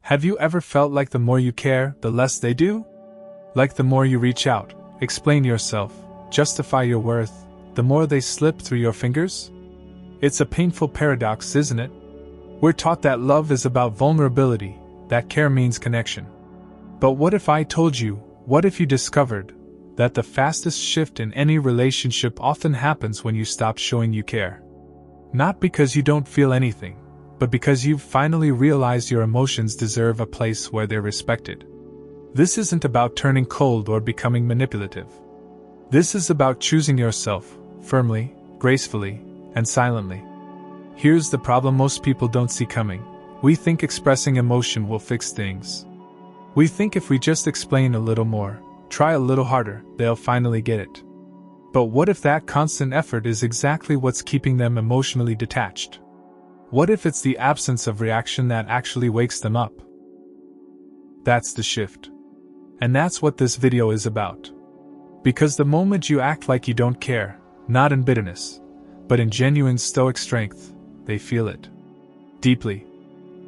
Have you ever felt like the more you care, the less they do? Like the more you reach out, explain yourself, justify your worth, the more they slip through your fingers? It's a painful paradox, isn't it? We're taught that love is about vulnerability, that care means connection. But what if I told you, what if you discovered, that the fastest shift in any relationship often happens when you stop showing you care? Not because you don't feel anything, but because you've finally realized your emotions deserve a place where they're respected. This isn't about turning cold or becoming manipulative. This is about choosing yourself, firmly, gracefully, and silently. Here's the problem most people don't see coming. We think expressing emotion will fix things. We think if we just explain a little more, try a little harder, they'll finally get it. But what if that constant effort is exactly what's keeping them emotionally detached? What if it's the absence of reaction that actually wakes them up? That's the shift. And that's what this video is about. Because the moment you act like you don't care, not in bitterness, but in genuine stoic strength, they feel it. Deeply.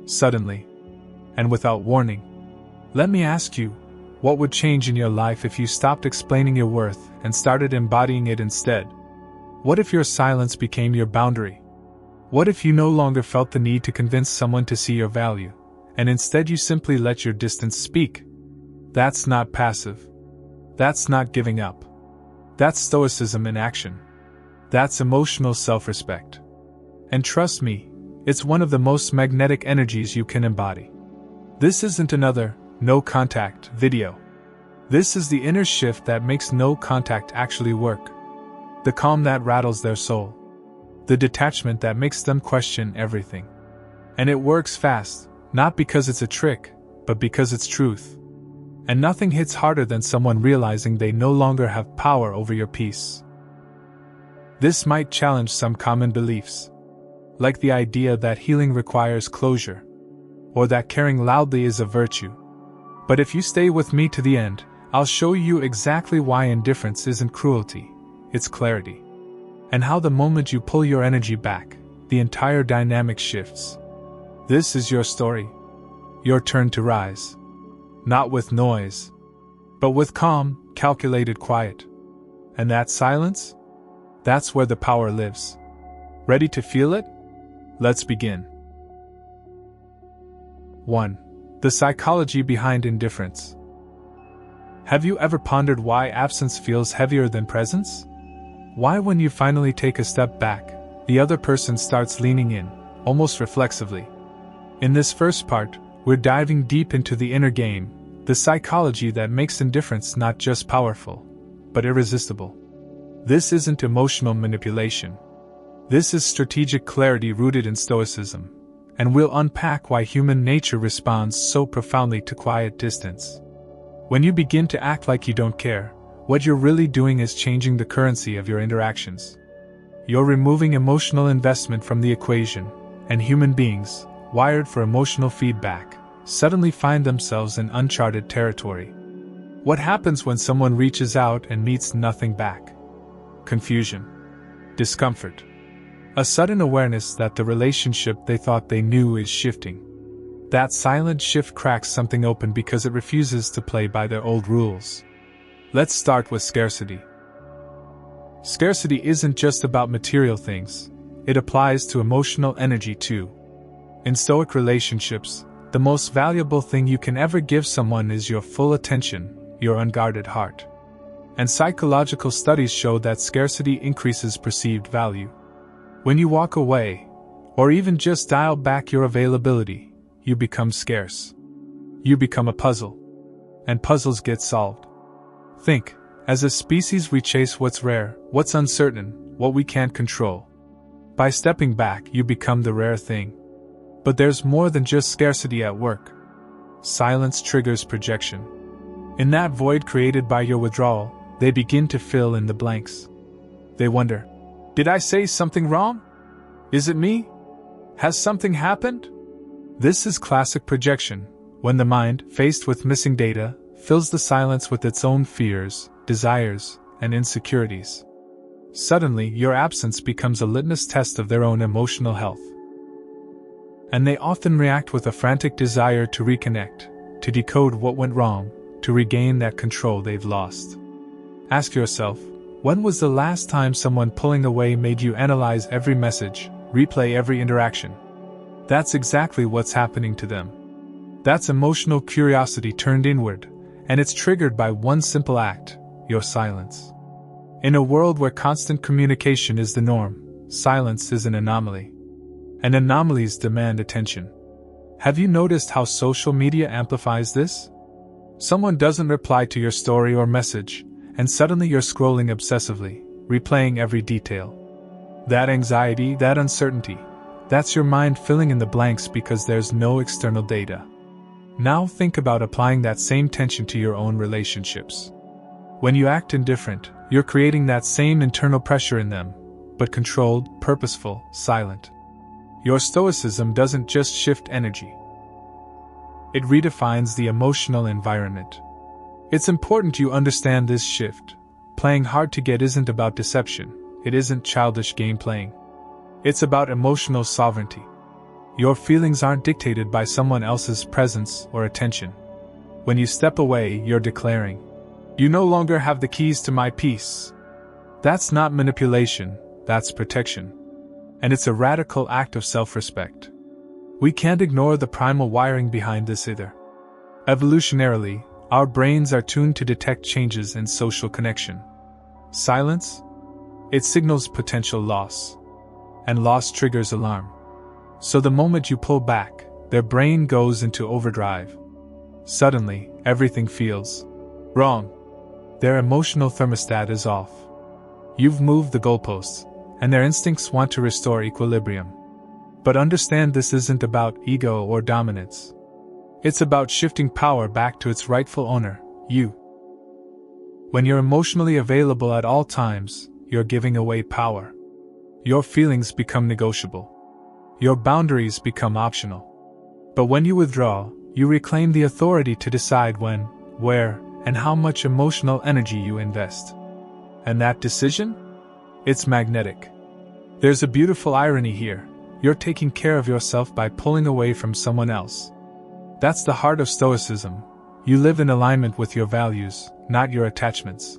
Suddenly. And without warning. Let me ask you, what would change in your life if you stopped explaining your worth and started embodying it instead? What if your silence became your boundary? What if you no longer felt the need to convince someone to see your value, and instead you simply let your distance speak? That's not passive. That's not giving up. That's stoicism in action. That's emotional self-respect. And trust me, it's one of the most magnetic energies you can embody. This isn't another no contact video. This is the inner shift that makes no contact actually work. The calm that rattles their soul. The detachment that makes them question everything. And it works fast, not because it's a trick, but because it's truth. And nothing hits harder than someone realizing they no longer have power over your peace. This might challenge some common beliefs, like the idea that healing requires closure, or that caring loudly is a virtue. But if you stay with me to the end, I'll show you exactly why indifference isn't cruelty, it's clarity. And how the moment you pull your energy back, the entire dynamic shifts. This is your story. Your turn to rise. Not with noise, but with calm, calculated quiet. And that silence? That's where the power lives. Ready to feel it? Let's begin. 1. The psychology behind indifference. Have you ever pondered why absence feels heavier than presence? Why, when you finally take a step back, the other person starts leaning in, almost reflexively? In this first part, we're diving deep into the inner game, the psychology that makes indifference not just powerful, but irresistible. This isn't emotional manipulation. This is strategic clarity rooted in stoicism, and we'll unpack why human nature responds so profoundly to quiet distance. When you begin to act like you don't care, what you're really doing is changing the currency of your interactions. You're removing emotional investment from the equation, and human beings, wired for emotional feedback, suddenly find themselves in uncharted territory. What happens when someone reaches out and meets nothing back? Confusion. Discomfort. A sudden awareness that the relationship they thought they knew is shifting. That silent shift cracks something open because it refuses to play by their old rules. Let's start with scarcity. Scarcity isn't just about material things, it applies to emotional energy too. In Stoic relationships, the most valuable thing you can ever give someone is your full attention, your unguarded heart. And psychological studies show that scarcity increases perceived value. When you walk away, or even just dial back your availability, you become scarce. You become a puzzle. And puzzles get solved. Think, as a species we chase what's rare, what's uncertain, what we can't control. By stepping back, you become the rare thing. But there's more than just scarcity at work. Silence triggers projection. In that void created by your withdrawal, they begin to fill in the blanks. They wonder, did I say something wrong? Is it me? Has something happened? This is classic projection, when the mind, faced with missing data, fills the silence with its own fears, desires, and insecurities. Suddenly, your absence becomes a litmus test of their own emotional health. And they often react with a frantic desire to reconnect, to decode what went wrong, to regain that control they've lost. Ask yourself, when was the last time someone pulling away made you analyze every message, replay every interaction? That's exactly what's happening to them. That's emotional curiosity turned inward, and it's triggered by one simple act: your silence. In a world where constant communication is the norm, silence is an anomaly. And anomalies demand attention. Have you noticed how social media amplifies this? Someone doesn't reply to your story or message, and suddenly you're scrolling obsessively, replaying every detail. That anxiety, that uncertainty, that's your mind filling in the blanks because there's no external data. Now think about applying that same tension to your own relationships. When you act indifferent, you're creating that same internal pressure in them, but controlled, purposeful, silent. Your stoicism doesn't just shift energy. It redefines the emotional environment. It's important you understand this shift. Playing hard to get isn't about deception. It isn't childish game playing. It's about emotional sovereignty. Your feelings aren't dictated by someone else's presence or attention. When you step away, you're declaring, "You no longer have the keys to my peace." That's not manipulation, that's protection. And it's a radical act of self-respect. We can't ignore the primal wiring behind this either. Evolutionarily, our brains are tuned to detect changes in social connection. Silence? It signals potential loss. And loss triggers alarm. So the moment you pull back, their brain goes into overdrive. Suddenly, everything feels wrong. Their emotional thermostat is off. You've moved the goalposts, and their instincts want to restore equilibrium. But understand, this isn't about ego or dominance. It's about shifting power back to its rightful owner, you. When you're emotionally available at all times, you're giving away power. Your feelings become negotiable. Your boundaries become optional. But when you withdraw, you reclaim the authority to decide when, where, and how much emotional energy you invest. And that decision? It's magnetic. There's a beautiful irony here. You're taking care of yourself by pulling away from someone else. That's the heart of Stoicism. You live in alignment with your values, not your attachments.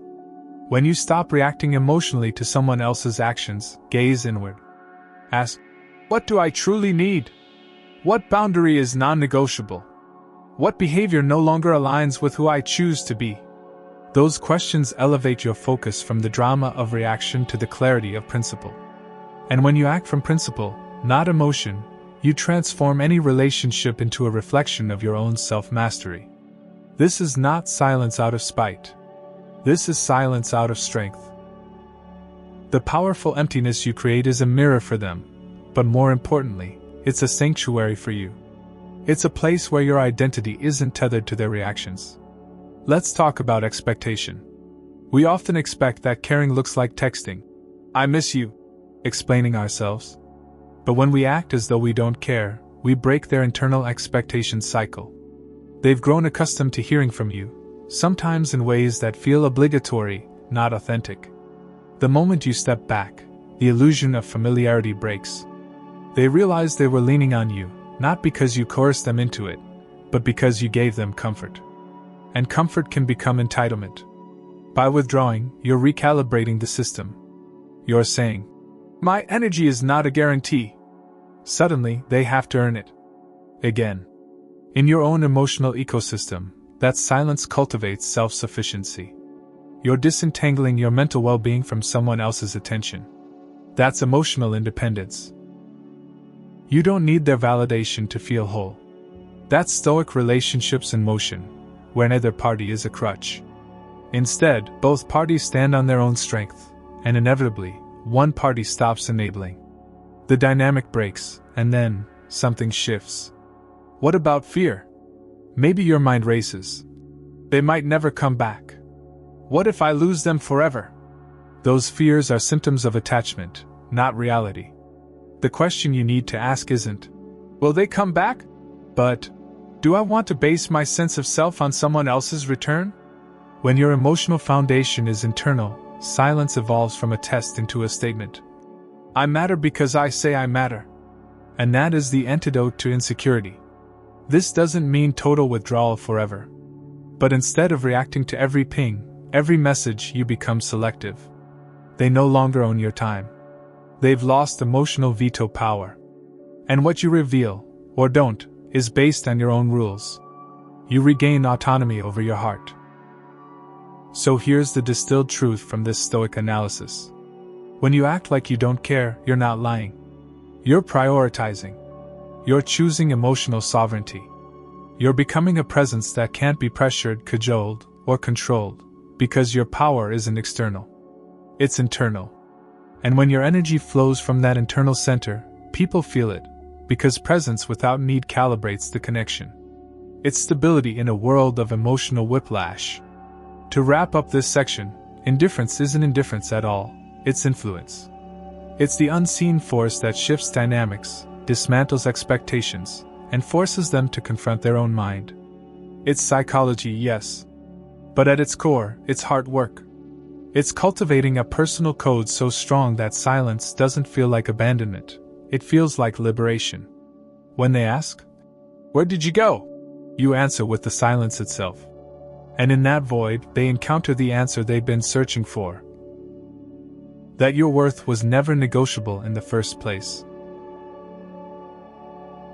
When you stop reacting emotionally to someone else's actions, gaze inward. Ask, what do I truly need? What boundary is non-negotiable? What behavior no longer aligns with who I choose to be? Those questions elevate your focus from the drama of reaction to the clarity of principle. And when you act from principle, not emotion, you transform any relationship into a reflection of your own self-mastery. This is not silence out of spite. This is silence out of strength. The powerful emptiness you create is a mirror for them, but more importantly, it's a sanctuary for you. It's a place where your identity isn't tethered to their reactions. Let's talk about expectation. We often expect that caring looks like texting, "I miss you," explaining ourselves. But when we act as though we don't care, we break their internal expectation cycle. They've grown accustomed to hearing from you, sometimes in ways that feel obligatory, not authentic. The moment you step back, the illusion of familiarity breaks. They realize they were leaning on you, not because you coerced them into it, but because you gave them comfort. And comfort can become entitlement. By withdrawing, you're recalibrating the system. You're saying, "My energy is not a guarantee." Suddenly, they have to earn it. Again. In your own emotional ecosystem, that silence cultivates self-sufficiency. You're disentangling your mental well-being from someone else's attention. That's emotional independence. You don't need their validation to feel whole. That's Stoic relationships in motion, where neither party is a crutch. Instead, both parties stand on their own strength, and inevitably, one party stops enabling. The dynamic breaks, and then, something shifts. What about fear? Maybe your mind races. They might never come back. What if I lose them forever? Those fears are symptoms of attachment, not reality. The question you need to ask isn't, will they come back? But, do I want to base my sense of self on someone else's return? When your emotional foundation is internal, silence evolves from a test into a statement. I matter because I say I matter. And that is the antidote to insecurity. This doesn't mean total withdrawal forever. But instead of reacting to every ping, every message, you become selective. They no longer own your time. They've lost emotional veto power. And what you reveal, or don't, is based on your own rules. You regain autonomy over your heart. So here's the distilled truth from this Stoic analysis. When you act like you don't care, you're not lying. You're prioritizing. You're choosing emotional sovereignty. You're becoming a presence that can't be pressured, cajoled, or controlled, because your power isn't external. It's internal. And when your energy flows from that internal center, people feel it, because presence without need calibrates the connection. It's stability in a world of emotional whiplash. To wrap up this section, indifference isn't indifference at all, it's influence. It's the unseen force that shifts dynamics, dismantles expectations, and forces them to confront their own mind. It's psychology, yes. But at its core, it's hard work. It's cultivating a personal code so strong that silence doesn't feel like abandonment, it feels like liberation. When they ask, "Where did you go?" you answer with the silence itself. And in that void, they encounter the answer they've been searching for. That your worth was never negotiable in the first place.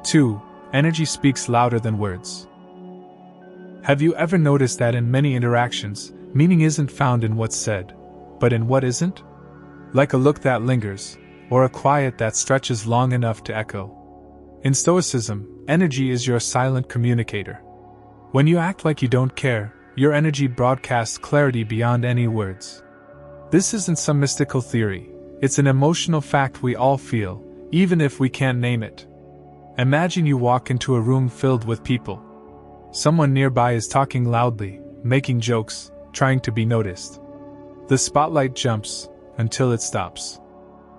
2. Energy speaks louder than words. Have you ever noticed that in many interactions, meaning isn't found in what's said, but in what isn't? Like a look that lingers, or a quiet that stretches long enough to echo. In Stoicism, energy is your silent communicator. When you act like you don't care, your energy broadcasts clarity beyond any words. This isn't some mystical theory, it's an emotional fact we all feel, even if we can't name it. Imagine you walk into a room filled with people. Someone nearby is talking loudly, making jokes, trying to be noticed. The spotlight jumps, until it stops.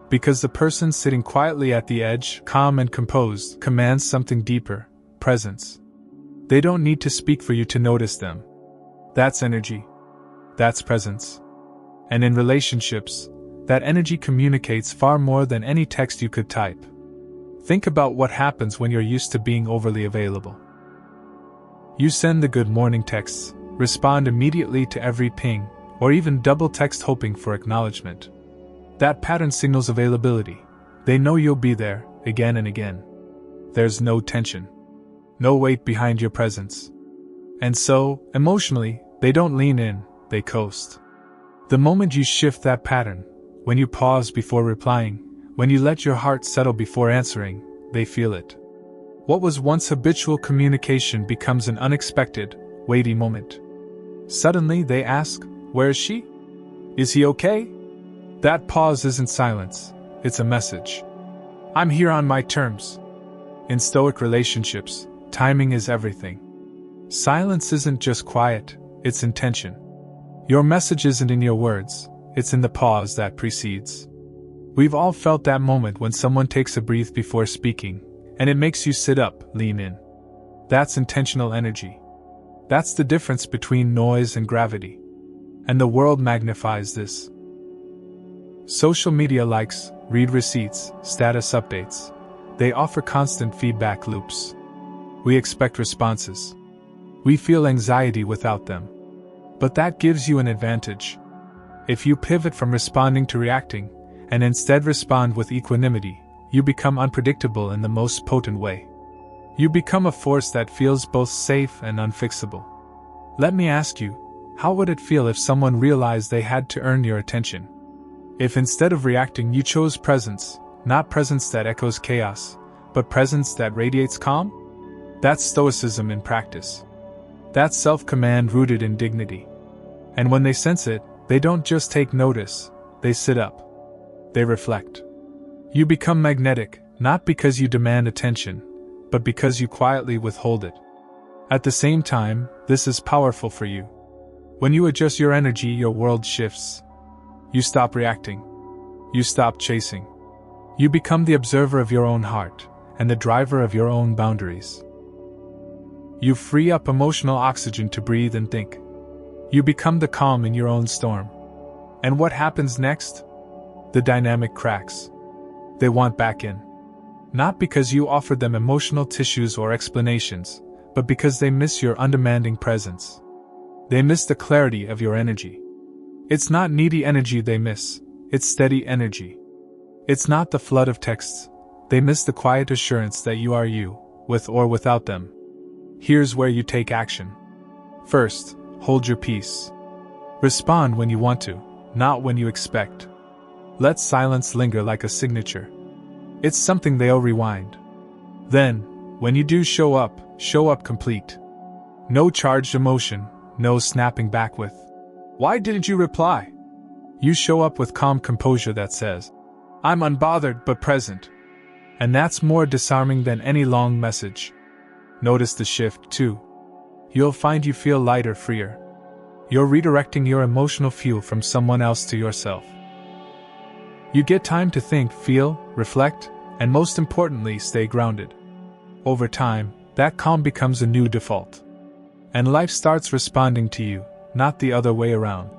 Because the person sitting quietly at the edge, calm and composed, commands something deeper, presence. They don't need to speak for you to notice them. That's energy. That's presence. And in relationships, that energy communicates far more than any text you could type. Think about what happens when you're used to being overly available. You send the good morning texts, respond immediately to every ping, or even double text hoping for acknowledgement. That pattern signals availability. They know you'll be there, again and again. There's no tension. No weight behind your presence. And so, emotionally, they don't lean in, they coast. The moment you shift that pattern, when you pause before replying, when you let your heart settle before answering, they feel it. What was once habitual communication becomes an unexpected, weighty moment. Suddenly they ask, "Where is she? Is he okay?" That pause isn't silence, it's a message. I'm here on my terms. In Stoic relationships, timing is everything. Silence isn't just quiet, it's intention. Your message isn't in your words, it's in the pause that precedes. We've all felt that moment when someone takes a breath before speaking, and it makes you sit up, lean in. That's intentional energy. That's the difference between noise and gravity. And the world magnifies this. Social media likes, read receipts, status updates. They offer constant feedback loops. We expect responses. We feel anxiety without them. But that gives you an advantage. If you pivot from responding to reacting, and instead respond with equanimity, you become unpredictable in the most potent way. You become a force that feels both safe and unfixable. Let me ask you, how would it feel if someone realized they had to earn your attention? If instead of reacting you chose presence, not presence that echoes chaos, but presence that radiates calm? That's Stoicism in practice. That's self-command rooted in dignity. And when they sense it, they don't just take notice, they sit up. They reflect. You become magnetic, not because you demand attention, but because you quietly withhold it. At the same time, this is powerful for you. When you adjust your energy, your world shifts. You stop reacting. You stop chasing. You become the observer of your own heart, and the driver of your own boundaries. You free up emotional oxygen to breathe and think. You become the calm in your own storm. And what happens next? The dynamic cracks. They want back in. Not because you offered them emotional tissues or explanations, but because they miss your undemanding presence. They miss the clarity of your energy. It's not needy energy they miss, it's steady energy. It's not the flood of texts, they miss the quiet assurance that you are you, with or without them. Here's where you take action. First, hold your peace. Respond when you want to, not when you expect. Let silence linger like a signature. It's something they'll rewind. Then, when you do show up complete. No charged emotion, no snapping back with, "Why didn't you reply?" You show up with calm composure that says, "I'm unbothered but present." And that's more disarming than any long message. Notice the shift, too. You'll find you feel lighter, freer. You're redirecting your emotional fuel from someone else to yourself. You get time to think, feel, reflect, and most importantly, stay grounded. Over time, that calm becomes a new default. And life starts responding to you, not the other way around.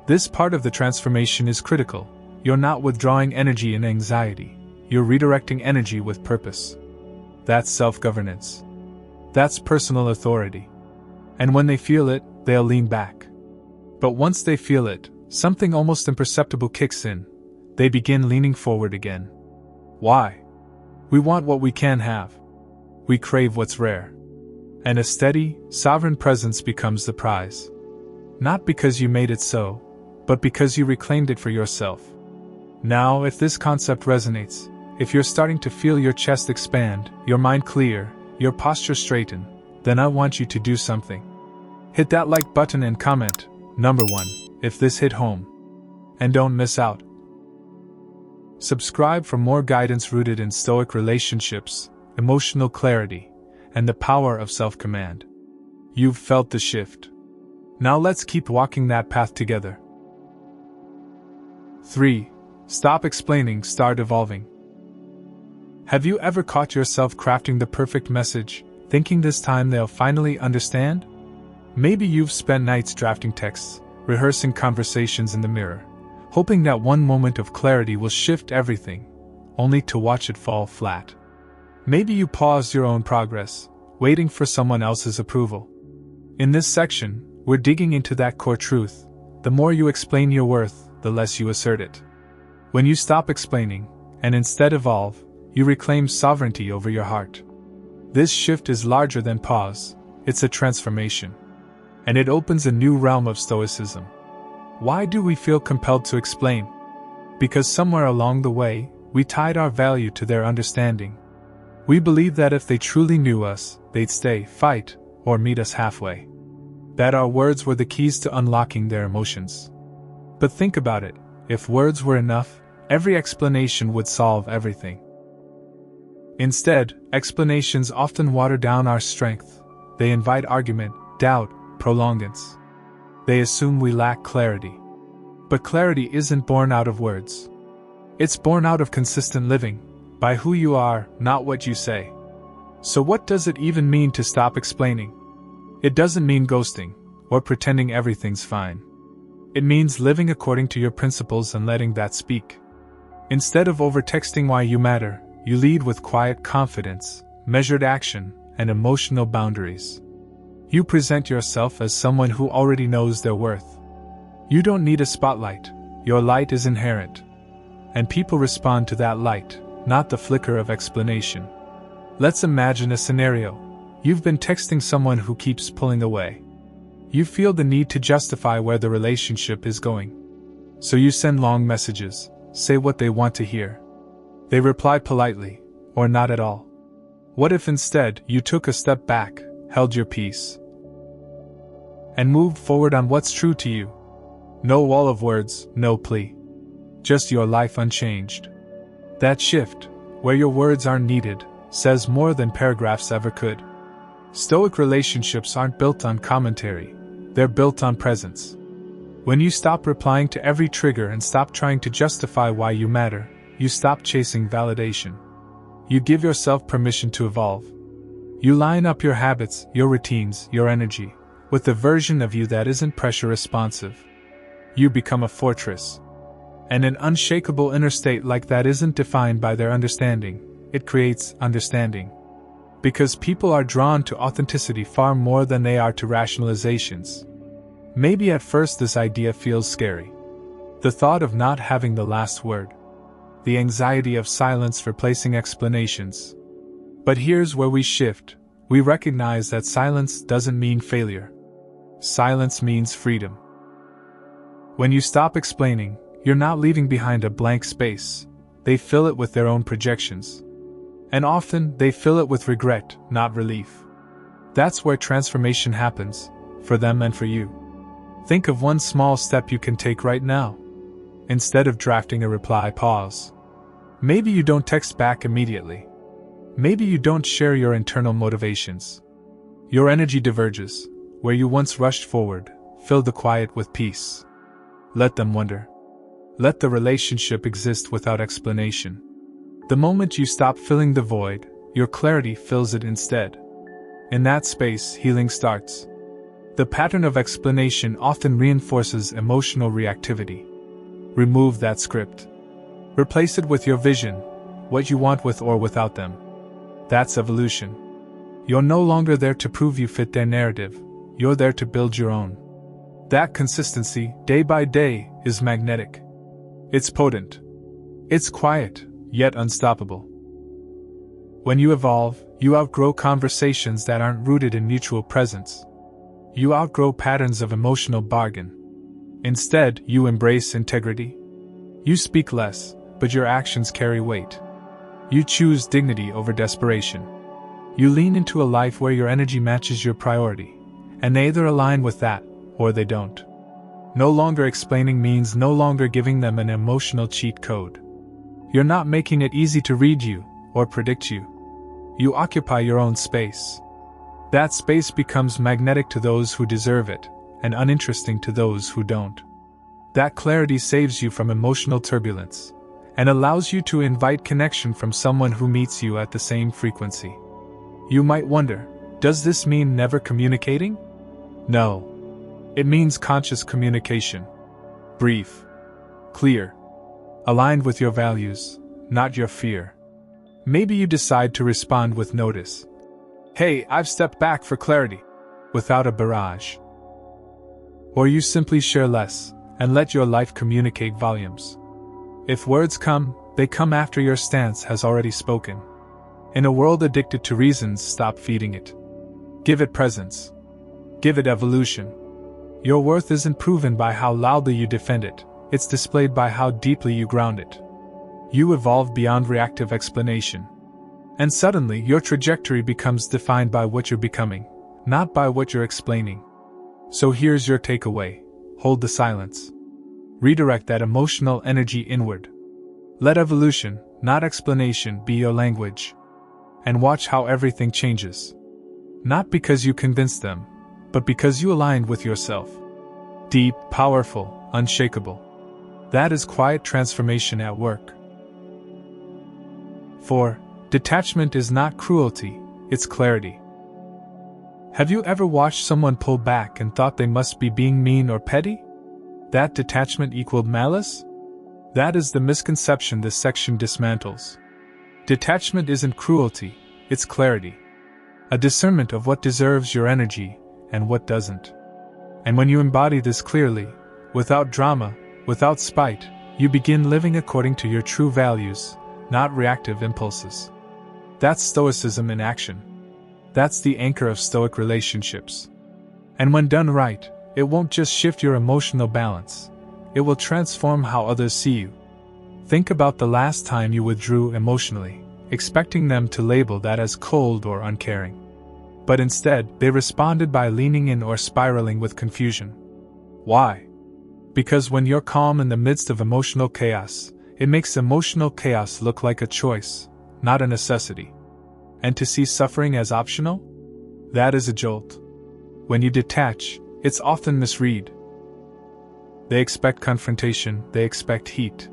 This part of the transformation is critical. You're not withdrawing energy and anxiety. You're redirecting energy with purpose. That's self-governance. That's personal authority. And when they feel it, they'll lean back. But once they feel it, something almost imperceptible kicks in. They begin leaning forward again. Why? We want what we can have. We crave what's rare. And a steady, sovereign presence becomes the prize. Not because you made it so, but because you reclaimed it for yourself. Now, if this concept resonates, if you're starting to feel your chest expand, your mind clear, your posture straighten, then I want you to do something. Hit that like button and comment, number 1, if this hit home. And don't miss out. Subscribe for more guidance rooted in Stoic relationships, emotional clarity, and the power of self-command. You've felt the shift. Now let's keep walking that path together. 3. Stop explaining, start evolving. Have you ever caught yourself crafting the perfect message, thinking this time they'll finally understand? Maybe you've spent nights drafting texts, rehearsing conversations in the mirror, hoping that one moment of clarity will shift everything, only to watch it fall flat. Maybe you paused your own progress, waiting for someone else's approval. In this section, we're digging into that core truth. The more you explain your worth, the less you assert it. When you stop explaining, and instead evolve, you reclaim sovereignty over your heart. This shift is larger than pause, it's a transformation. And it opens a new realm of stoicism. Why do we feel compelled to explain? Because somewhere along the way, we tied our value to their understanding. We believed that if they truly knew us, they'd stay, fight, or meet us halfway. That our words were the keys to unlocking their emotions. But think about it, if words were enough, every explanation would solve everything. Instead, explanations often water down our strength. They invite argument, doubt, prolongance. They assume we lack clarity. But clarity isn't born out of words. It's born out of consistent living, by who you are, not what you say. So what does it even mean to stop explaining? It doesn't mean ghosting, or pretending everything's fine. It means living according to your principles and letting that speak. Instead of overtexting why you matter, you lead with quiet confidence, measured action, and emotional boundaries. You present yourself as someone who already knows their worth. You don't need a spotlight, your light is inherent. And people respond to that light, not the flicker of explanation. Let's imagine a scenario. You've been texting someone who keeps pulling away. You feel the need to justify where the relationship is going. So you send long messages, say what they want to hear. They reply politely, or not at all. What if instead you took a step back, held your peace, and moved forward on what's true to you? No wall of words, no plea. Just your life unchanged. That shift, where your words aren't needed, says more than paragraphs ever could. Stoic relationships aren't built on commentary, they're built on presence. When you stop replying to every trigger and stop trying to justify why you matter, you stop chasing validation. You give yourself permission to evolve. You line up your habits, your routines, your energy, with the version of you that isn't pressure responsive. You become a fortress. And an unshakable inner state like that isn't defined by their understanding, it creates understanding. Because people are drawn to authenticity far more than they are to rationalizations. Maybe at first this idea feels scary. The thought of not having the last word. The anxiety of silence replacing explanations. But here's where we shift. We recognize that silence doesn't mean failure. Silence means freedom. When you stop explaining, you're not leaving behind a blank space. They fill it with their own projections. And often, they fill it with regret, not relief. That's where transformation happens, for them and for you. Think of one small step you can take right now. Instead of drafting a reply, pause. Maybe you don't text back immediately. Maybe you don't share your internal motivations. Your energy diverges. Where you once rushed forward, fill the quiet with peace. Let them wonder. Let the relationship exist without explanation. The moment you stop filling the void, your clarity fills it instead. In that space, healing starts. The pattern of explanation often reinforces emotional reactivity. Remove that script. Replace it with your vision, what you want with or without them. That's evolution. You're no longer there to prove you fit their narrative, you're there to build your own. That consistency, day by day, is magnetic. It's potent. It's quiet, yet unstoppable. When you evolve, you outgrow conversations that aren't rooted in mutual presence. You outgrow patterns of emotional bargain. Instead, you embrace integrity. You speak less, but your actions carry weight. You choose dignity over desperation. You lean into a life where your energy matches your priority, and they either align with that, or they don't. No longer explaining means no longer giving them an emotional cheat code. You're not making it easy to read you, or predict you. You occupy your own space. That space becomes magnetic to those who deserve it, and uninteresting to those who don't. That clarity saves you from emotional turbulence, and allows you to invite connection from someone who meets you at the same frequency. You might wonder, does this mean never communicating? No. It means conscious communication. Brief. Clear. Aligned with your values, not your fear. Maybe you decide to respond with notice. Hey, I've stepped back for clarity, without a barrage. Or you simply share less, and let your life communicate volumes. If words come, they come after your stance has already spoken. In a world addicted to reasons, stop feeding it. Give it presence. Give it evolution. Your worth isn't proven by how loudly you defend it, it's displayed by how deeply you ground it. You evolve beyond reactive explanation. And suddenly, your trajectory becomes defined by what you're becoming, not by what you're explaining. So here's your takeaway. Hold the silence. Redirect that emotional energy inward. Let evolution, not explanation, be your language. And watch how everything changes. Not because you convinced them, but because you aligned with yourself. Deep, powerful, unshakable. That is quiet transformation at work. 4. Detachment is not cruelty, it's clarity. Have you ever watched someone pull back and thought they must be being mean or petty? That detachment equaled malice? That is the misconception this section dismantles. Detachment isn't cruelty, it's clarity. A discernment of what deserves your energy and what doesn't. And when you embody this clearly, without drama, without spite, you begin living according to your true values, not reactive impulses. That's Stoicism in action. That's the anchor of Stoic relationships. And when done right, it won't just shift your emotional balance, it will transform how others see you. Think about the last time you withdrew emotionally, expecting them to label that as cold or uncaring. But instead, they responded by leaning in or spiraling with confusion. Why? Because when you're calm in the midst of emotional chaos, it makes emotional chaos look like a choice, not a necessity. And to see suffering as optional? That is a jolt. When you detach, it's often misread. They expect confrontation, they expect heat.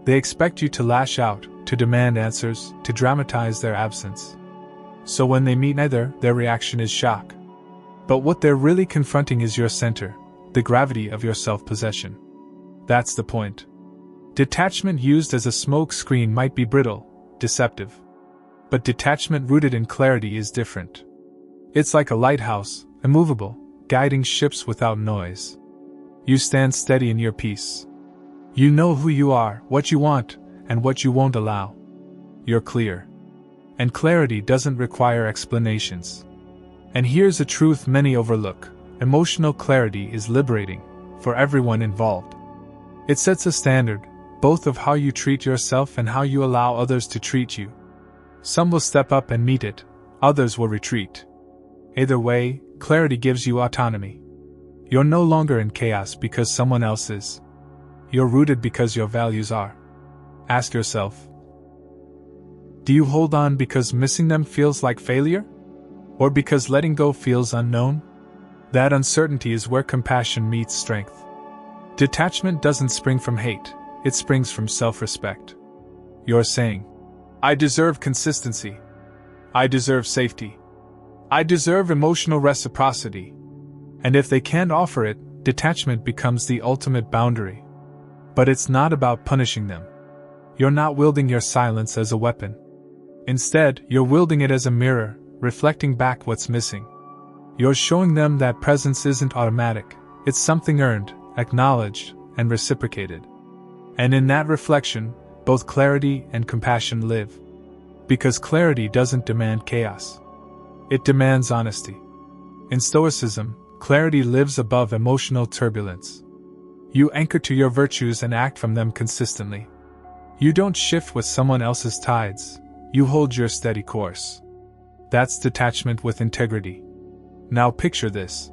They expect you to lash out, to demand answers, to dramatize their absence. So when they meet neither, their reaction is shock. But what they're really confronting is your center, the gravity of your self-possession. That's the point. Detachment used as a smoke screen might be brittle, deceptive. But detachment rooted in clarity is different. It's like a lighthouse, immovable, guiding ships without noise. You stand steady in your peace. You know who you are, what you want, and what you won't allow. You're clear. And clarity doesn't require explanations. And here's a truth many overlook: emotional clarity is liberating for everyone involved. It sets a standard, both of how you treat yourself and how you allow others to treat you. Some will step up and meet it, others will retreat. Either way, clarity gives you autonomy. You're no longer in chaos because someone else is. You're rooted because your values are. Ask yourself, do you hold on because missing them feels like failure? Or because letting go feels unknown? That uncertainty is where compassion meets strength. Detachment doesn't spring from hate, it springs from self-respect. You're saying, I deserve consistency. I deserve safety. I deserve emotional reciprocity. And if they can't offer it, detachment becomes the ultimate boundary. But it's not about punishing them. You're not wielding your silence as a weapon. Instead, you're wielding it as a mirror, reflecting back what's missing. You're showing them that presence isn't automatic, it's something earned, acknowledged, and reciprocated. And in that reflection, both clarity and compassion live. Because clarity doesn't demand chaos. It demands honesty. In Stoicism, clarity lives above emotional turbulence. You anchor to your virtues and act from them consistently. You don't shift with someone else's tides. You hold your steady course. That's detachment with integrity. Now picture this.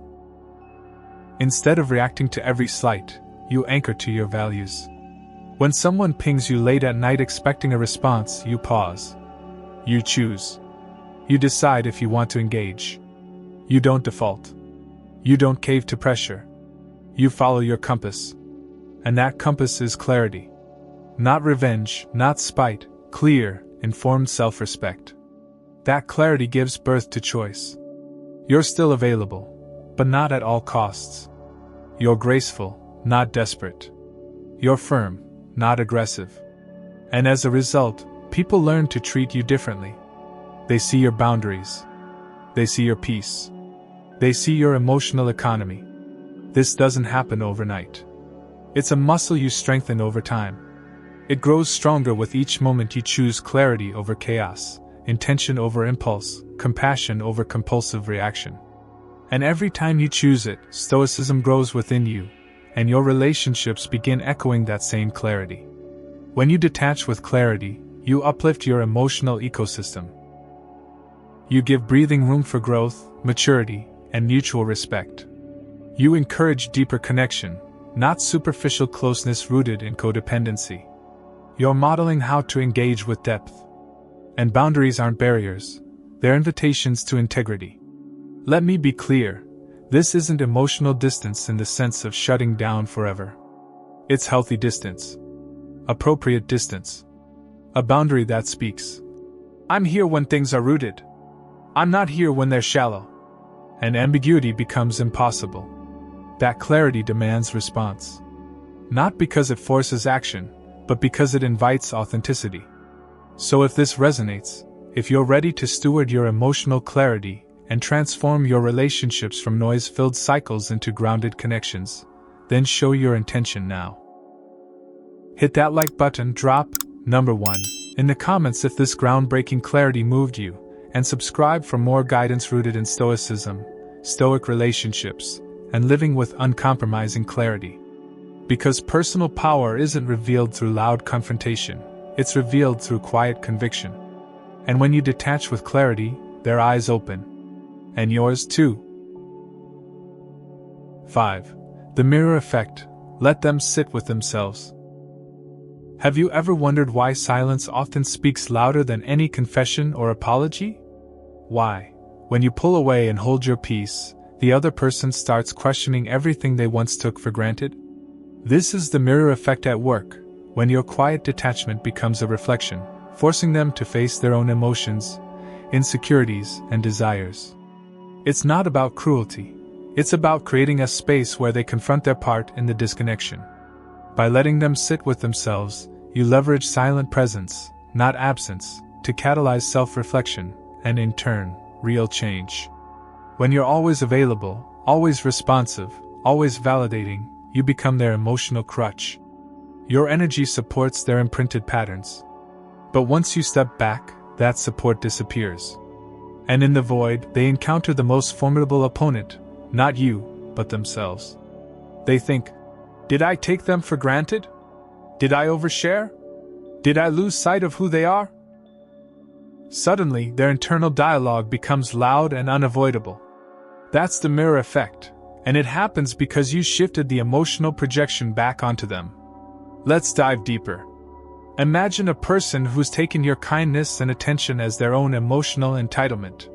Instead of reacting to every slight, you anchor to your values. When someone pings you late at night expecting a response, you pause. You choose. You decide if you want to engage. You don't default. You don't cave to pressure. You follow your compass. And that compass is clarity. Not revenge, not spite, clear, informed self-respect. That clarity gives birth to choice. You're still available, but not at all costs. You're graceful, not desperate. You're firm, not aggressive. And as a result, people learn to treat you differently. They see your boundaries. They see your peace. They see your emotional economy. This doesn't happen overnight. It's a muscle you strengthen over time. It grows stronger with each moment you choose clarity over chaos, intention over impulse, compassion over compulsive reaction. And every time you choose it, stoicism grows within you, and your relationships begin echoing that same clarity. When you detach with clarity, you uplift your emotional ecosystem. You give breathing room for growth, maturity, and mutual respect. You encourage deeper connection, not superficial closeness rooted in codependency. You're modeling how to engage with depth. And boundaries aren't barriers, they're invitations to integrity. Let me be clear, this isn't emotional distance in the sense of shutting down forever. It's healthy distance. Appropriate distance. A boundary that speaks. I'm here when things are rooted. I'm not here when they're shallow. And ambiguity becomes impossible. That clarity demands response. Not because it forces action, but because it invites authenticity. So if this resonates, if you're ready to steward your emotional clarity and transform your relationships from noise-filled cycles into grounded connections, then show your intention now. Hit that like button, drop number 1 in the comments if this groundbreaking clarity moved you, and subscribe for more guidance rooted in Stoicism, Stoic Relationships, and living with uncompromising clarity. Because personal power isn't revealed through loud confrontation, it's revealed through quiet conviction. And when you detach with clarity, their eyes open. And yours too. 5. The mirror effect. Let them sit with themselves. Have you ever wondered why silence often speaks louder than any confession or apology? Why, when you pull away and hold your peace, the other person starts questioning everything they once took for granted? This is the mirror effect at work, when your quiet detachment becomes a reflection, forcing them to face their own emotions, insecurities, and desires. It's not about cruelty. It's about creating a space where they confront their part in the disconnection. By letting them sit with themselves, you leverage silent presence, not absence, to catalyze self-reflection, and in turn, real change. When you're always available, always responsive, always validating, you become their emotional crutch. Your energy supports their imprinted patterns. But once you step back, that support disappears. And in the void, they encounter the most formidable opponent, not you, but themselves. They think, did I take them for granted? Did I overshare? Did I lose sight of who they are? Suddenly, their internal dialogue becomes loud and unavoidable. That's the mirror effect, and it happens because you shifted the emotional projection back onto them. Let's dive deeper. Imagine a person who's taken your kindness and attention as their own emotional entitlement.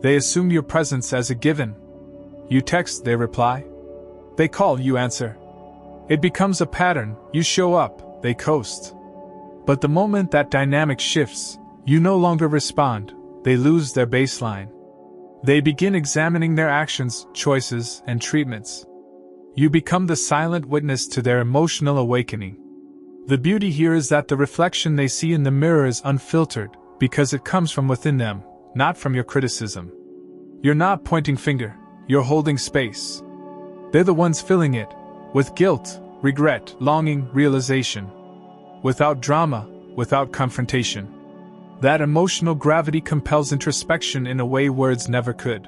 They assume your presence as a given. You text, they reply. They call, you answer. It becomes a pattern, you show up, they coast. But the moment that dynamic shifts, you no longer respond, they lose their baseline. They begin examining their actions, choices, and treatments. You become the silent witness to their emotional awakening. The beauty here is that the reflection they see in the mirror is unfiltered, because it comes from within them, not from your criticism. You're not pointing finger, you're holding space. They're the ones filling it, with guilt, regret, longing, realization. Without drama, without confrontation. That emotional gravity compels introspection in a way words never could.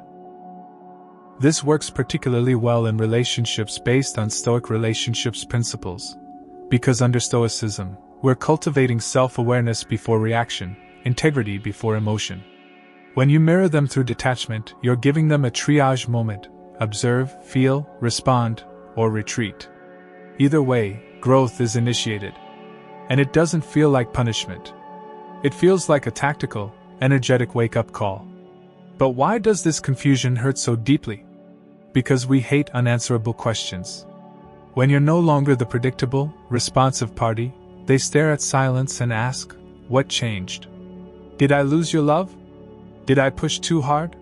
This works particularly well in relationships based on Stoic Relationships principles. Because under Stoicism, we're cultivating self-awareness before reaction, integrity before emotion. When you mirror them through detachment, you're giving them a triage moment: observe, feel, respond, or retreat. Either way, growth is initiated. And it doesn't feel like punishment. It feels like a tactical, energetic wake-up call. But why does this confusion hurt so deeply? Because we hate unanswerable questions. When you're no longer the predictable, responsive party, they stare at silence and ask, what changed? Did I lose your love? Did I push too hard?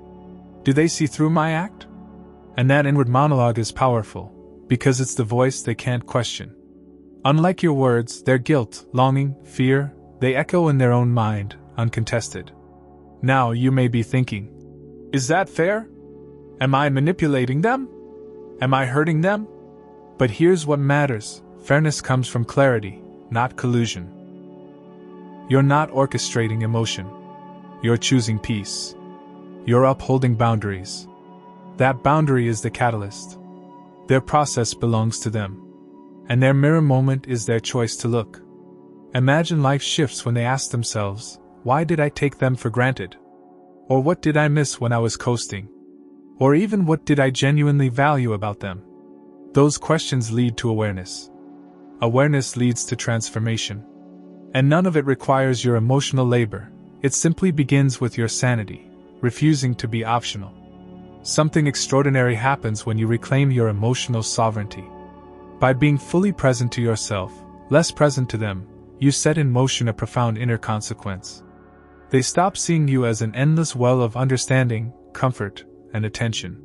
Do they see through my act? And that inward monologue is powerful, because it's the voice they can't question. Unlike your words, their guilt, longing, fear, they echo in their own mind, uncontested. Now you may be thinking, is that fair? Am I manipulating them? Am I hurting them? But here's what matters: fairness comes from clarity, not collusion. You're not orchestrating emotion. You're choosing peace. You're upholding boundaries. That boundary is the catalyst. Their process belongs to them. And their mirror moment is their choice to look. Imagine life shifts when they ask themselves, why did I take them for granted? Or what did I miss when I was coasting? Or even what did I genuinely value about them? Those questions lead to awareness. Awareness leads to transformation. And none of it requires your emotional labor. It simply begins with your sanity, refusing to be optional. Something extraordinary happens when you reclaim your emotional sovereignty. By being fully present to yourself, less present to them, you set in motion a profound inner consequence. They stop seeing you as an endless well of understanding, comfort, and attention.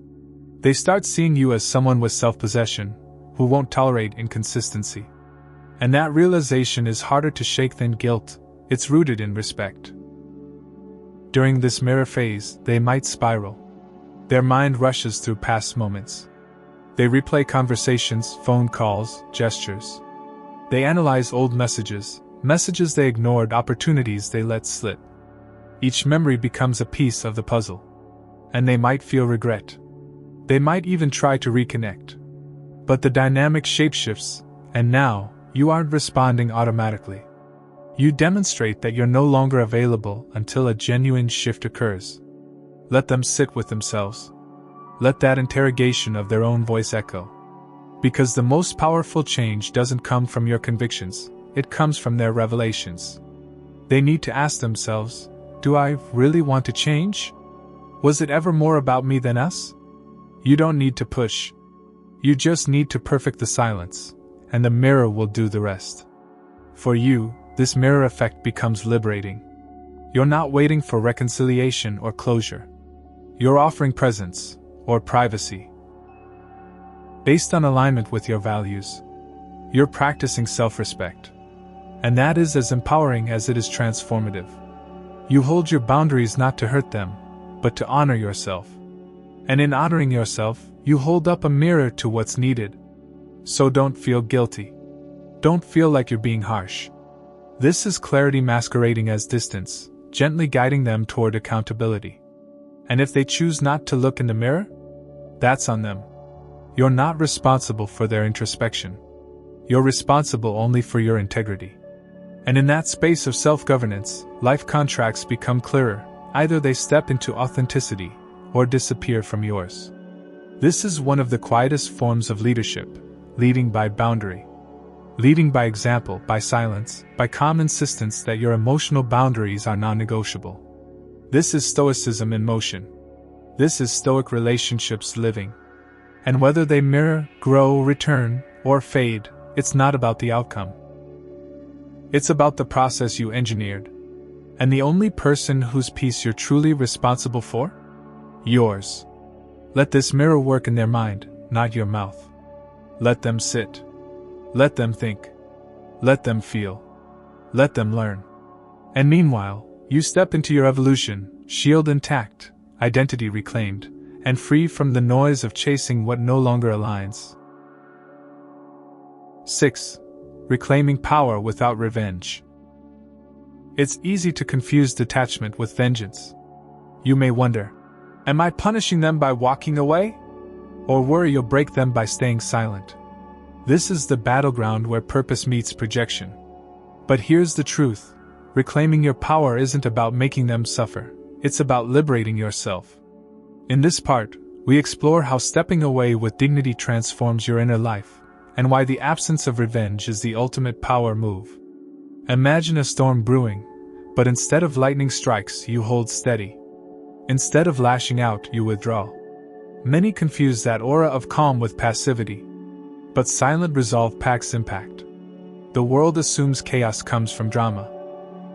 They start seeing you as someone with self-possession, who won't tolerate inconsistency. And that realization is harder to shake than guilt. It's rooted in respect. During this mirror phase, they might spiral. Their mind rushes through past moments. They replay conversations, phone calls, gestures. They analyze old messages they ignored, opportunities they let slip. Each memory becomes a piece of the puzzle. And they might feel regret. They might even try to reconnect. But the dynamic shapeshifts, and now, you aren't responding automatically. You demonstrate that you're no longer available until a genuine shift occurs. Let them sit with themselves. Let that interrogation of their own voice echo. Because the most powerful change doesn't come from your convictions, it comes from their revelations. They need to ask themselves, do I really want to change? Was it ever more about me than us? You don't need to push. You just need to perfect the silence, and the mirror will do the rest. For you, this mirror effect becomes liberating. You're not waiting for reconciliation or closure. You're offering presence, or privacy. Based on alignment with your values, you're practicing self-respect. And that is as empowering as it is transformative. You hold your boundaries not to hurt them, but to honor yourself. And in honoring yourself, you hold up a mirror to what's needed. So don't feel guilty. Don't feel like you're being harsh. This is clarity masquerading as distance, gently guiding them toward accountability. And if they choose not to look in the mirror, that's on them. You're not responsible for their introspection. You're responsible only for your integrity. And in that space of self-governance, life contracts become clearer. Either they step into authenticity, or disappear from yours. This is one of the quietest forms of leadership, leading by boundary. Leading by example, by silence, by calm insistence that your emotional boundaries are non-negotiable. This is Stoicism in motion. This is Stoic relationships living. And whether they mirror, grow, return, or fade, it's not about the outcome. It's about the process you engineered. And the only person whose peace you're truly responsible for? Yours. Let this mirror work in their mind, not your mouth. Let them sit. Let them think. Let them feel. Let them learn. And meanwhile, you step into your evolution, shield intact, identity reclaimed, and free from the noise of chasing what no longer aligns. 6. Reclaiming power without revenge. It's easy to confuse detachment with vengeance. You may wonder, am I punishing them by walking away? Or worry you'll break them by staying silent? This is the battleground where purpose meets projection. But here's the truth. Reclaiming your power isn't about making them suffer. It's about liberating yourself. In this part, we explore how stepping away with dignity transforms your inner life, and why the absence of revenge is the ultimate power move. Imagine a storm brewing, but instead of lightning strikes, you hold steady. Instead of lashing out, you withdraw. Many confuse that aura of calm with passivity. But silent resolve packs impact. The world assumes chaos comes from drama.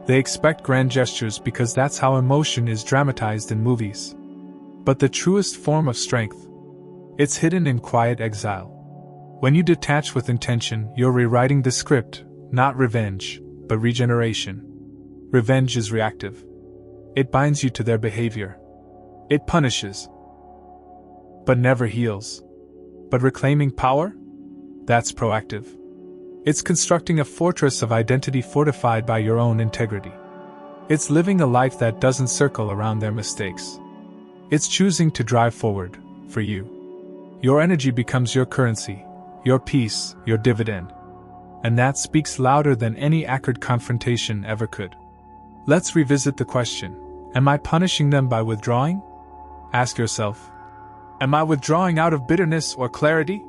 They expect grand gestures because that's how emotion is dramatized in movies. But the truest form of strength, it's hidden in quiet exile. When you detach with intention, you're rewriting the script, not revenge, but regeneration. Revenge is reactive. It binds you to their behavior. It punishes, but never heals. But reclaiming power? That's proactive. It's constructing a fortress of identity fortified by your own integrity. It's living a life that doesn't circle around their mistakes. It's choosing to drive forward, for you. Your energy becomes your currency, your peace, your dividend. And that speaks louder than any acrid confrontation ever could. Let's revisit the question, am I punishing them by withdrawing? Ask yourself, am I withdrawing out of bitterness or clarity?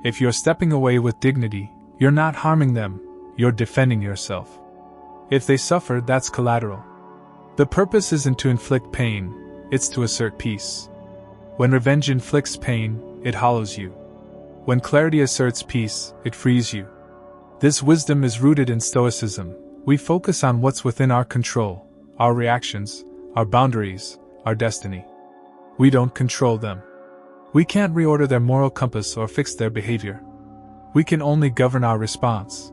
If you're stepping away with dignity, you're not harming them, you're defending yourself. If they suffer, that's collateral. The purpose isn't to inflict pain, it's to assert peace. When revenge inflicts pain, it hollows you. When clarity asserts peace, it frees you. This wisdom is rooted in Stoicism. We focus on what's within our control, our reactions, our boundaries, our destiny. We don't control them. We can't reorder their moral compass or fix their behavior. We can only govern our response.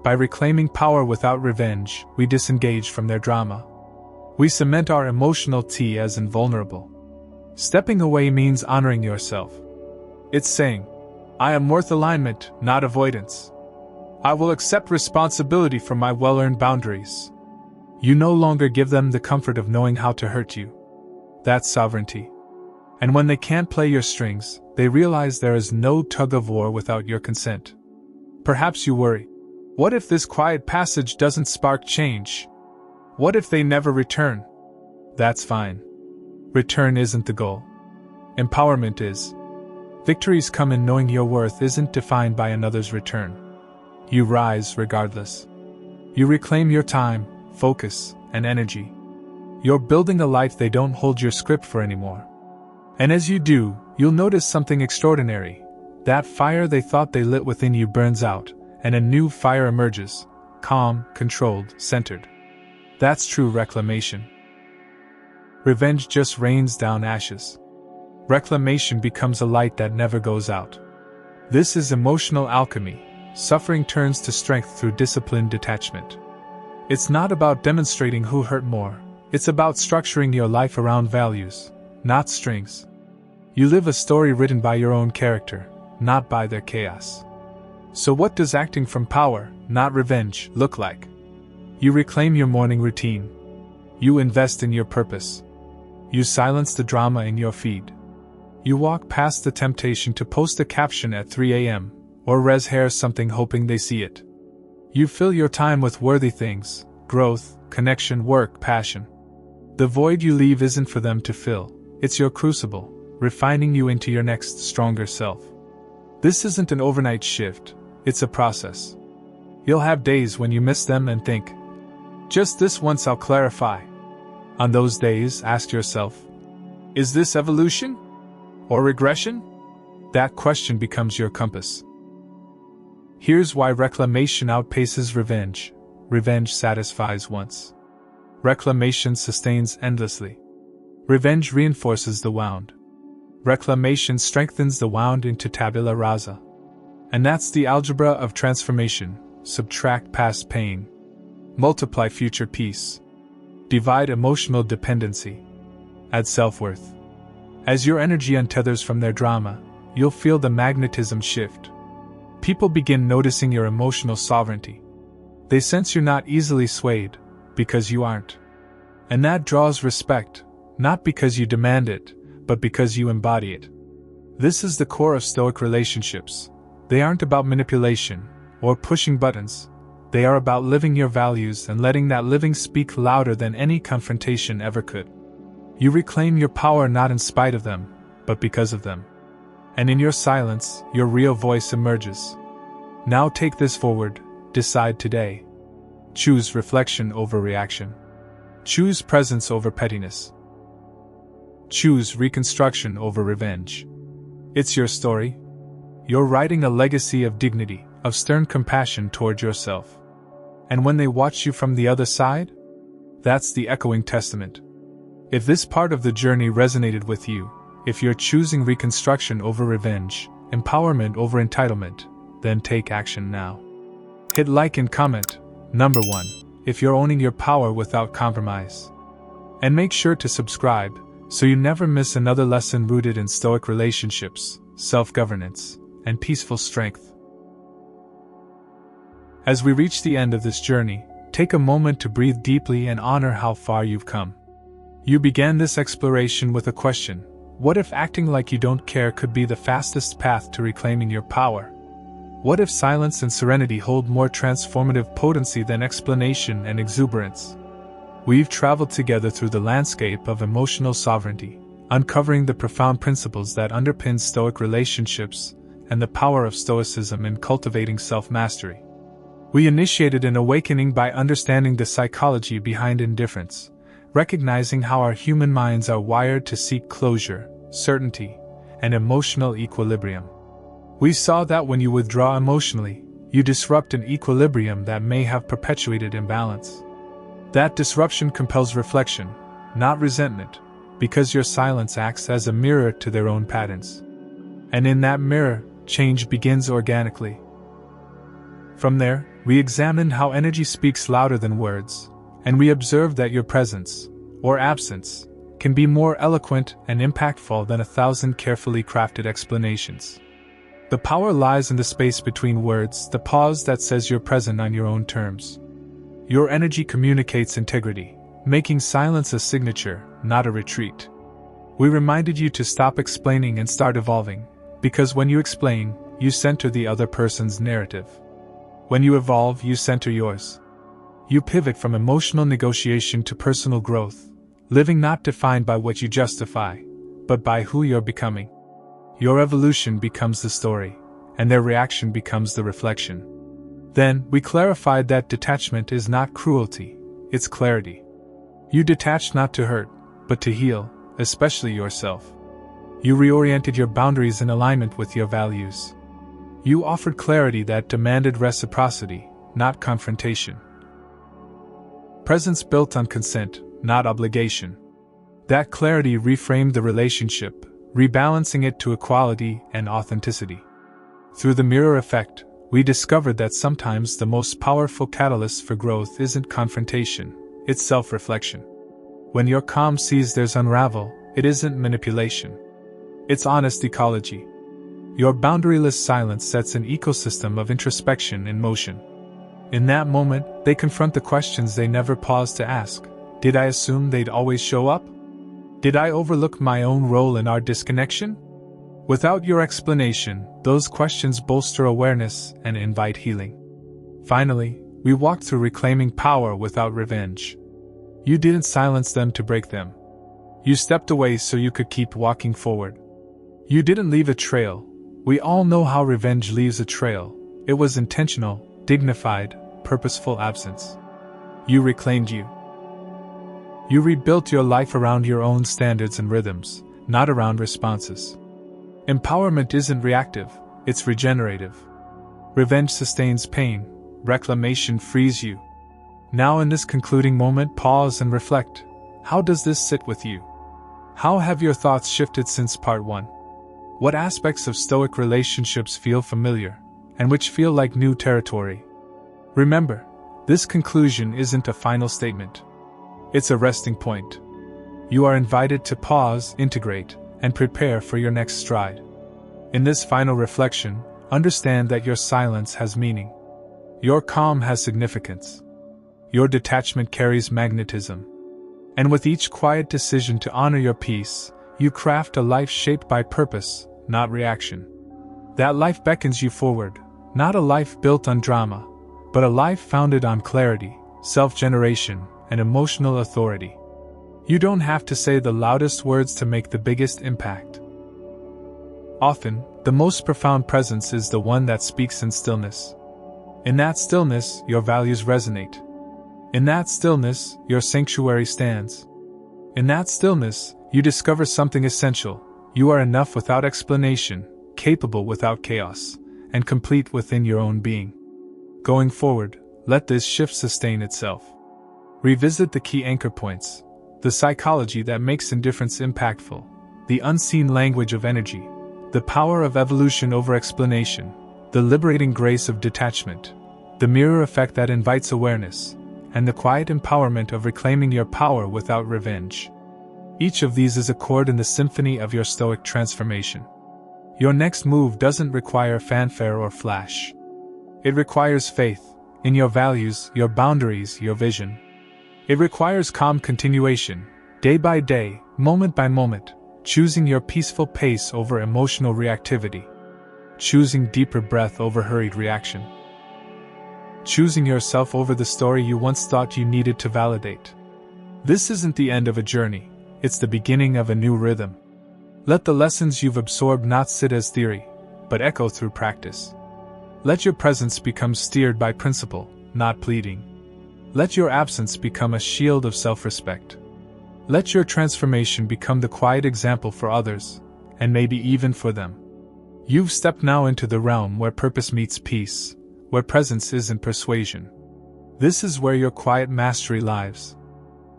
By reclaiming power without revenge, we disengage from their drama. We cement our emotional T as invulnerable. Stepping away means honoring yourself. It's saying, I am worth alignment, not avoidance. I will accept responsibility for my well-earned boundaries. You no longer give them the comfort of knowing how to hurt you. That's sovereignty. And when they can't play your strings, they realize there is no tug-of-war without your consent. Perhaps you worry. What if this quiet passage doesn't spark change? What if they never return? That's fine. Return isn't the goal. Empowerment is. Victories come in knowing your worth isn't defined by another's return. You rise regardless. You reclaim your time, focus, and energy. You're building a life they don't hold your script for anymore. And as you do, you'll notice something extraordinary. That fire they thought they lit within you burns out, and a new fire emerges, calm, controlled, centered. That's true reclamation. Revenge just rains down ashes. Reclamation becomes a light that never goes out. This is emotional alchemy. Suffering turns to strength through disciplined detachment. It's not about demonstrating who hurt more, it's about structuring your life around values, not strings. You live a story written by your own character, not by their chaos. So what does acting from power, not revenge, look like? You reclaim your morning routine. You invest in your purpose. You silence the drama in your feed. You walk past the temptation to post a caption at 3 a.m. or hair something hoping they see it. You fill your time with worthy things, growth, connection, work, passion. The void you leave isn't for them to fill, it's your crucible, refining you into your next stronger self. This isn't an overnight shift, it's a process. You'll have days when you miss them and think, just this once I'll clarify. On those days, ask yourself, is this evolution? Or regression? That question becomes your compass. Here's why reclamation outpaces revenge. Revenge satisfies once. Reclamation sustains endlessly. Revenge reinforces the wound. Reclamation strengthens the wound into tabula rasa. And that's the algebra of transformation. Subtract past pain. Multiply future peace. Divide emotional dependency. Add self-worth. As your energy untethers from their drama, you'll feel the magnetism shift. People begin noticing your emotional sovereignty. They sense you're not easily swayed, because you aren't. And that draws respect, not because you demand it, but because you embody it. This is the core of Stoic relationships. They aren't about manipulation, or pushing buttons. They are about living your values and letting that living speak louder than any confrontation ever could. You reclaim your power not in spite of them, but because of them. And in your silence, your real voice emerges. Now take this forward, decide today. Choose reflection over reaction. Choose presence over pettiness. Choose reconstruction over revenge. It's your story. You're writing a legacy of dignity, of stern compassion toward yourself. And when they watch you from the other side, that's the echoing testament. If this part of the journey resonated with you, if you're choosing reconstruction over revenge, empowerment over entitlement, then take action now. Hit like and comment, number 1, if you're owning your power without compromise. And make sure to subscribe, so you never miss another lesson rooted in Stoic relationships, self-governance, and peaceful strength. As we reach the end of this journey, take a moment to breathe deeply and honor how far you've come. You began this exploration with a question: what if acting like you don't care could be the fastest path to reclaiming your power? What if silence and serenity hold more transformative potency than explanation and exuberance? We've traveled together through the landscape of emotional sovereignty, uncovering the profound principles that underpin Stoic relationships and the power of Stoicism in cultivating self-mastery. We initiated an awakening by understanding the psychology behind indifference, recognizing how our human minds are wired to seek closure, certainty, and emotional equilibrium. We saw that when you withdraw emotionally, you disrupt an equilibrium that may have perpetuated imbalance. That disruption compels reflection, not resentment, because your silence acts as a mirror to their own patterns. And in that mirror, change begins organically. From there, we examined how energy speaks louder than words, and we observed that your presence, or absence, can be more eloquent and impactful than 1,000 carefully crafted explanations. The power lies in the space between words, the pause that says you're present on your own terms. Your energy communicates integrity, making silence a signature, not a retreat. We reminded you to stop explaining and start evolving, because when you explain, you center the other person's narrative. When you evolve, you center yours. You pivot from emotional negotiation to personal growth, living not defined by what you justify, but by who you're becoming. Your evolution becomes the story, and their reaction becomes the reflection. Then, we clarified that detachment is not cruelty, it's clarity. You detached not to hurt, but to heal, especially yourself. You reoriented your boundaries in alignment with your values. You offered clarity that demanded reciprocity, not confrontation. Presence built on consent, not obligation. That clarity reframed the relationship, rebalancing it to equality and authenticity. Through the mirror effect, we discovered that sometimes the most powerful catalyst for growth isn't confrontation, it's self-reflection. When your calm sees theirs unravel, it isn't manipulation. It's honest ecology. Your boundaryless silence sets an ecosystem of introspection in motion. In that moment, they confront the questions they never paused to ask. Did I assume they'd always show up? Did I overlook my own role in our disconnection? Without your explanation, those questions bolster awareness and invite healing. Finally, we walked through reclaiming power without revenge. You didn't silence them to break them. You stepped away so you could keep walking forward. You didn't leave a trail. We all know how revenge leaves a trail. It was intentional, dignified, purposeful absence. You reclaimed you. You rebuilt your life around your own standards and rhythms, not around responses. Empowerment isn't reactive, it's regenerative. Revenge sustains pain, reclamation frees you. Now in this concluding moment, pause and reflect. How does this sit with you? How have your thoughts shifted since part 1? What aspects of Stoic relationships feel familiar, and which feel like new territory? Remember, this conclusion isn't a final statement. It's a resting point. You are invited to pause, integrate, and prepare for your next stride. In this final reflection, understand that your silence has meaning. Your calm has significance. Your detachment carries magnetism. And with each quiet decision to honor your peace, you craft a life shaped by purpose, not reaction. That life beckons you forward, not a life built on drama, but a life founded on clarity, self-generation, and emotional authority. You don't have to say the loudest words to make the biggest impact. Often, the most profound presence is the one that speaks in stillness. In that stillness, your values resonate. In that stillness, your sanctuary stands. In that stillness, you discover something essential. You are enough without explanation, capable without chaos, and complete within your own being. Going forward, let this shift sustain itself. Revisit the key anchor points, the psychology that makes indifference impactful, the unseen language of energy, the power of evolution over explanation, the liberating grace of detachment, the mirror effect that invites awareness, and the quiet empowerment of reclaiming your power without revenge. Each of these is a chord in the symphony of your Stoic transformation. Your next move doesn't require fanfare or flash. It requires faith in your values, your boundaries, your vision. It requires calm continuation, day by day, moment by moment, choosing your peaceful pace over emotional reactivity, choosing deeper breath over hurried reaction, choosing yourself over the story you once thought you needed to validate. This isn't the end of a journey, it's the beginning of a new rhythm. Let the lessons you've absorbed not sit as theory, but echo through practice. Let your presence become steered by principle, not pleading. Let your absence become a shield of self-respect. Let your transformation become the quiet example for others, and maybe even for them. You've stepped now into the realm where purpose meets peace, where presence isn't persuasion. This is where your quiet mastery lies.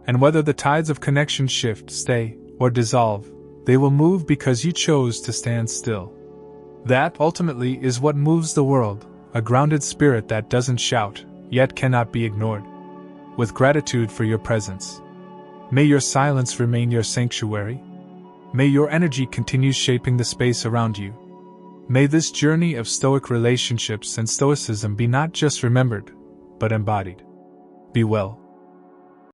And whether the tides of connection shift, stay, or dissolve, they will move because you chose to stand still. That, ultimately, is what moves the world, a grounded spirit that doesn't shout, yet cannot be ignored. With gratitude for your presence. May your silence remain your sanctuary. May your energy continue shaping the space around you. May this journey of Stoic relationships and Stoicism be not just remembered, but embodied. Be well.